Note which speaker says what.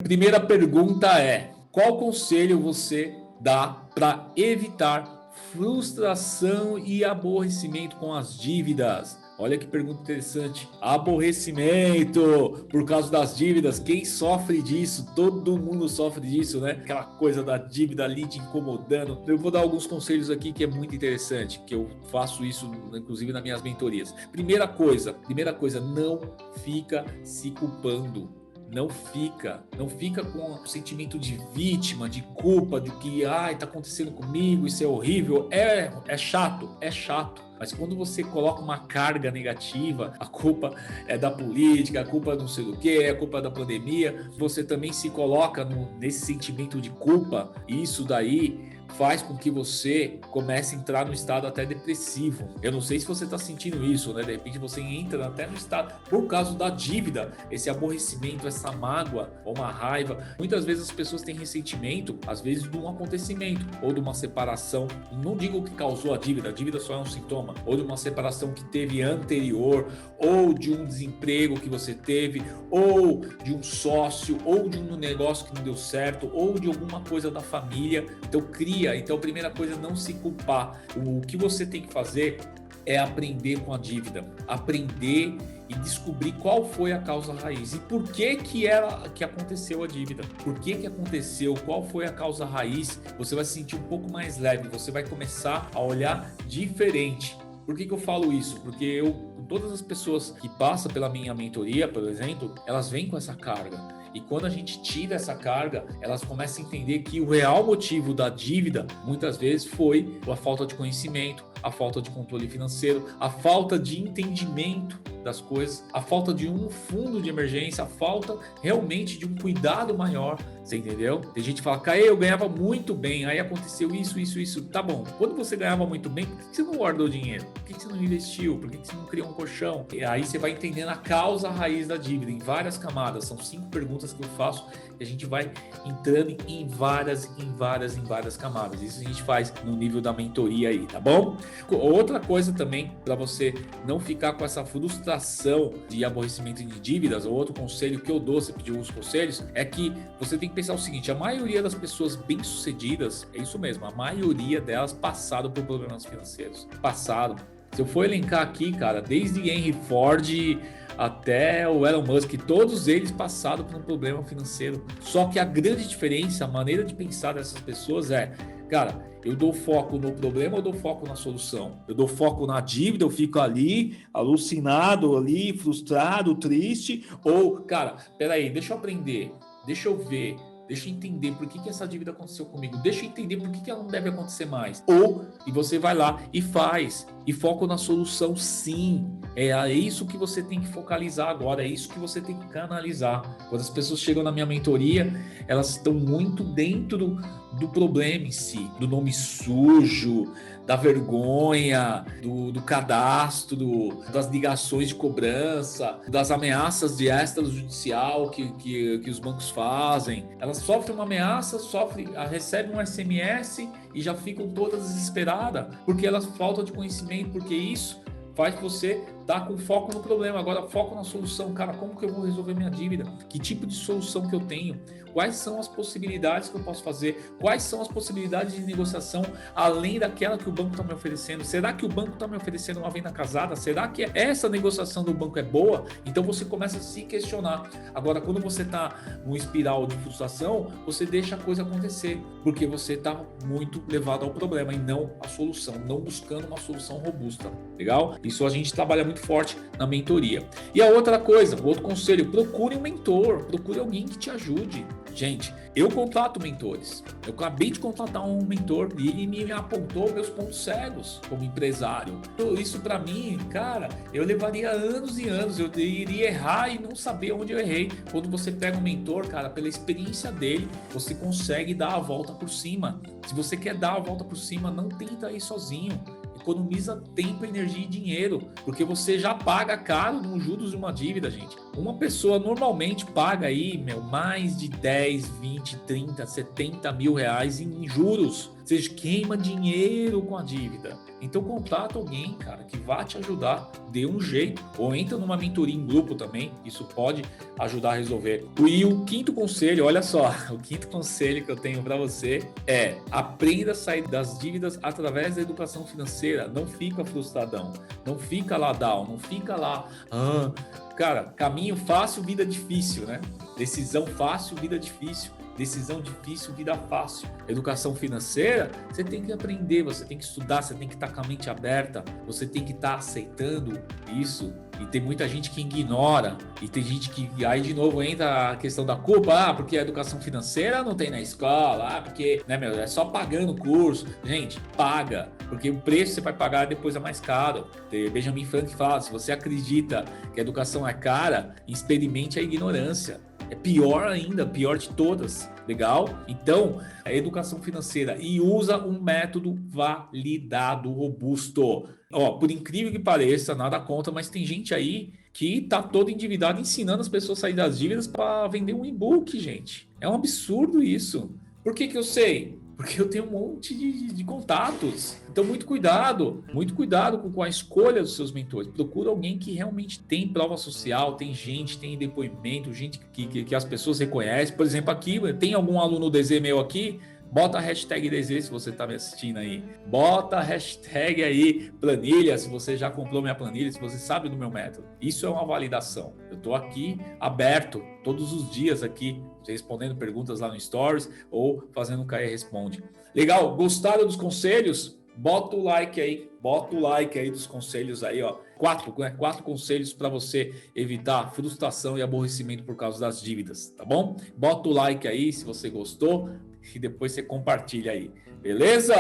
Speaker 1: Primeira pergunta é: qual conselho você dá para evitar frustração e aborrecimento com as dívidas? Olha que pergunta interessante. Aborrecimento por causa das dívidas. Quem sofre disso? Todo mundo sofre disso, né? Aquela coisa da dívida ali te incomodando. Eu vou dar alguns conselhos aqui que é muito interessante, que eu faço isso inclusive nas minhas mentorias. Primeira coisa, não fica se culpando. Não fica com o sentimento de vítima, de culpa, de que tá acontecendo comigo, isso é horrível. É chato. Mas quando você coloca uma carga negativa, a culpa é da política, a culpa não sei do que, a culpa é da pandemia, você também se coloca nesse sentimento de culpa, e isso daí faz com que você comece a entrar no estado até depressivo. Eu não sei se você está sentindo isso, né? De repente você entra até no estado por causa da dívida, esse aborrecimento, essa mágoa ou uma raiva. Muitas vezes as pessoas têm ressentimento, às vezes de um acontecimento ou de uma separação. Não digo que causou a dívida só é um sintoma, ou de uma separação que teve anterior, ou de um desemprego que você teve, ou de um sócio, ou de um negócio que não deu certo, ou de alguma coisa da família. Então, a primeira coisa é não se culpar. O que você tem que fazer é aprender com a dívida, aprender e descobrir qual foi a causa raiz e por que aconteceu a dívida, por que aconteceu, qual foi a causa raiz. Você vai se sentir um pouco mais leve, você vai começar a olhar diferente. Por que eu falo isso? Porque todas as pessoas que passam pela minha mentoria, por exemplo, elas vêm com essa carga. E quando a gente tira essa carga, elas começam a entender que o real motivo da dívida, muitas vezes, foi a falta de conhecimento, a falta de controle financeiro, a falta de entendimento das coisas, a falta de um fundo de emergência, a falta realmente de um cuidado maior. Você entendeu? Tem gente que fala: Caê, eu ganhava muito bem, aí aconteceu isso. Tá bom, quando você ganhava muito bem, por que você não guardou dinheiro? Por que você não investiu? Por que você não criou um colchão? E aí você vai entendendo a causa raiz da dívida em várias camadas. São 5 perguntas que eu faço e a gente vai entrando em várias camadas. Isso a gente faz no nível da mentoria aí, tá bom? Outra coisa também, para você não ficar com essa frustração de aborrecimento de dívidas, ou outro conselho que eu dou, você pediu uns conselhos, é que você tem que pensar o seguinte: a maioria das pessoas bem-sucedidas, é isso mesmo, a maioria delas passaram por problemas financeiros. Passaram. Se eu for elencar aqui, cara, desde Henry Ford até o Elon Musk, todos eles passaram por um problema financeiro. Só que a grande diferença, a maneira de pensar dessas pessoas é: cara, eu dou foco no problema ou dou foco na solução? Eu dou foco na dívida, eu fico ali, alucinado, ali, frustrado, triste, ou, cara, peraí, deixa eu aprender, deixa eu ver, deixa eu entender por que essa dívida aconteceu comigo, deixa eu entender por que ela não deve acontecer mais. E você vai lá e faz, e foca na solução, sim. É isso que você tem que focalizar agora, é isso que você tem que canalizar. Quando as pessoas chegam na minha mentoria, elas estão muito dentro do problema em si, do nome sujo, da vergonha, do cadastro, das ligações de cobrança, das ameaças de extrajudicial que os bancos fazem. Elas sofrem uma ameaça, recebem um SMS e já ficam todas desesperadas, porque elas faltam de conhecimento, porque isso faz você estar com foco no problema. Agora, foco na solução. Cara, como que eu vou resolver minha dívida? Que tipo de solução que eu tenho? Quais são as possibilidades que eu posso fazer? Quais são as possibilidades de negociação além daquela que o banco está me oferecendo? Será que o banco está me oferecendo uma venda casada? Será que essa negociação do banco é boa? Então você começa a se questionar. Agora, quando você está num espiral de frustração, você deixa a coisa acontecer, porque você está muito levado ao problema e não à solução, não buscando uma solução robusta. Legal? Isso a gente trabalha muito forte na mentoria. E a outra coisa, o outro conselho: procure um mentor, procure alguém que te ajude. Gente, eu contrato mentores. Eu acabei de contratar um mentor e ele me apontou meus pontos cegos como empresário. Isso para mim, cara, eu levaria anos e anos. Eu iria errar e não saber onde eu errei. Quando você pega um mentor, cara, pela experiência dele, você consegue dar a volta por cima. Se você quer dar a volta por cima, não tenta ir sozinho. Economiza tempo, energia e dinheiro, porque você já paga caro nos juros de uma dívida, gente. Uma pessoa normalmente paga aí, mais de 10, 20, 30, 70 mil reais em juros. Ou seja, queima dinheiro com a dívida. Então contrata alguém, cara, que vá te ajudar, dê um jeito. Ou entra numa mentoria em grupo também, isso pode ajudar a resolver. E o quinto conselho, olha só, o quinto conselho que eu tenho para você é: aprenda a sair das dívidas através da educação financeira. Não fica frustradão, não fica lá down, não fica lá... Cara, caminho fácil, vida difícil, né? Decisão fácil, vida difícil. Decisão difícil, vida fácil. Educação financeira, você tem que aprender, você tem que estudar, você tem que estar com a mente aberta, você tem que estar aceitando isso. E tem muita gente que ignora, e tem gente que aí de novo entra a questão da culpa, porque a educação financeira não tem na escola, porque é só pagando o curso. Gente, paga, porque o preço que você vai pagar depois é mais caro. Benjamin Franklin fala: se você acredita que a educação é cara, experimente a ignorância. É pior ainda, pior de todas, legal? Então, a educação financeira, e usa um método validado, robusto. Por incrível que pareça, nada contra, mas tem gente aí que tá todo endividado ensinando as pessoas a sair das dívidas para vender um e-book, gente. É um absurdo isso. Por que eu sei? Porque eu tenho um monte de contatos. Então, muito cuidado com a escolha dos seus mentores. Procura alguém que realmente tem prova social, tem gente, tem depoimento, gente que as pessoas reconhecem. Por exemplo, aqui, tem algum aluno DZ meu aqui? Bota a hashtag DZ se você está me assistindo aí. Bota a hashtag aí planilha se você já comprou minha planilha, se você sabe do meu método. Isso é uma validação. Eu estou aqui aberto todos os dias aqui, respondendo perguntas lá no Stories ou fazendo um KR Responde. Legal? Gostaram dos conselhos? Bota o like aí dos conselhos aí, ó. Quatro conselhos para você evitar frustração e aborrecimento por causa das dívidas, tá bom? Bota o like aí se você gostou e depois você compartilha aí, beleza?